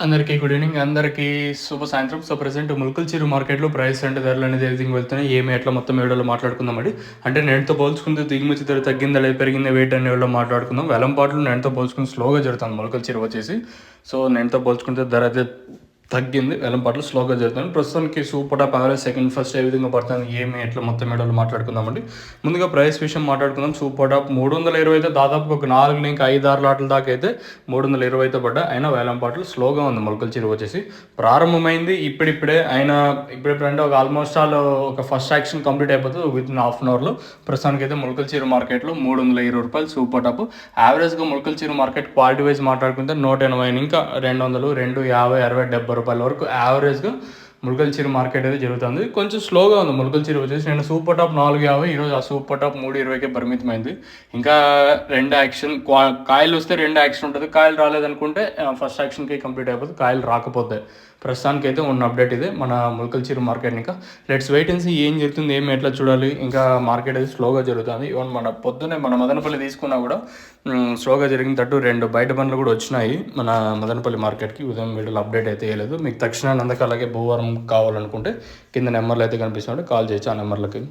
అందరికీ good evening. అందరికీ శుభ సాయంత్రం. సో ప్రెజెంట్ ములకల్చిరు మార్కెట్లో ప్రైస్ అంటే ధరలు అనేది ఏ విధంగా వెళ్తున్నాయి, ఏమి ఎట్లా మొత్తం వీడియోలో మాట్లాడుకుందామండి. అంటే నేటితో పోల్చుకుంటే దిగుమతి ధర తగ్గిందా లేదా పెరిగిందా వెయిట్ అనే వీడియోలో మాట్లాడుకుందాం. వేలంపాట్లు నేటితో పోల్చుకుని స్లోగా జరుగుతుంది ములకల్చిరు వచ్చేసి. సో నేటితో పోల్చుకుంటే ధర అయితే తగ్గింది, వేలంపాట్లు స్లోగా జరుగుతుంది. ప్రస్తుతానికి super top average second first ఏ విధంగా పడుతుంది, ఏమి ఎట్లా మొత్తం వీడియోలో మాట్లాడుకుందామండి. ముందుగా ప్రైస్ విషయం మాట్లాడుకుందాం. సూపర్ టాప్ 320 అయితే దాదాపు ఒక 4 ఇంకా 5-6 లాట్ల దాకా అయితే 320 అయితే పడ్డా. అయినా వేలంపాట్లు స్లోగా ఉంది ములకల్చిరు వచ్చేసి. ప్రారంభమైంది ఇప్పుడిప్పుడే, అయినా ఇప్పుడంటే ఒక ఆల్మోస్ట్ ఆల్ ఒక ఫస్ట్ యాక్షన్ కంప్లీట్ అయిపోతుంది విత్ ఇన్ హాఫ్ అన్ అవర్లో. ప్రస్తుతానికి అయితే ములకల్చిరు మార్కెట్లో 320 రూపాయలు సూపర్ టాప్ యావరేజ్గా. ములకల్చిరు మార్కెట్ క్వాలిటీ వైజ్ మాట్లాడుకుంటే 180 ఇంకా 200, 250, 60, 70 రూపాయల వరకు యావరేజ్గా ములకల్చిరు మార్కెట్ అయితే జరుగుతుంది. కొంచెం స్లోగా ఉంది ములకల్చిరు వచ్చేసి. నేను సూపర్ టాప్ 450, ఈరోజు ఆ సూపర్ టాప్ 320కే పరిమితమైంది. ఇంకా రెండు యాక్షన్ కాయలు వస్తే రెండు యాక్షన్ ఉంటుంది. కాయలు రాలేదనుకుంటే ఫస్ట్ యాక్షన్కి కంప్లీట్ అయిపోతుంది. కాయలు రాకపోతే ప్రస్తుతానికి అయితే ఉన్న అప్డేట్ ఇదే మన ములకల్చిరు మార్కెట్. ఇంకా లెట్స్ వెయిట్ అండ్ సీ ఏం జరుగుతుంది, ఏమి ఎట్లా చూడాలి. ఇంకా మార్కెట్ అయితే స్లోగా జరుగుతుంది. ఈవెన్ మన పొద్దున్నే మన మదనపల్లి తీసుకున్నా కూడా స్లోగా జరిగిన తట్టు 2 బయట బండ్లు కూడా వచ్చినాయి మన మదనపల్లి మార్కెట్కి. ఉదయం వీడియోలో అప్డేట్ అయితే వేయలేదు. మీకు తక్షణ అందుకు అలాగే భూవారం కావాలనుకుంటే కింద నెంబర్లు అయితే కనిపిస్తున్నాయి, కాల్ చేయొచ్చు ఆ నెంబర్లకి.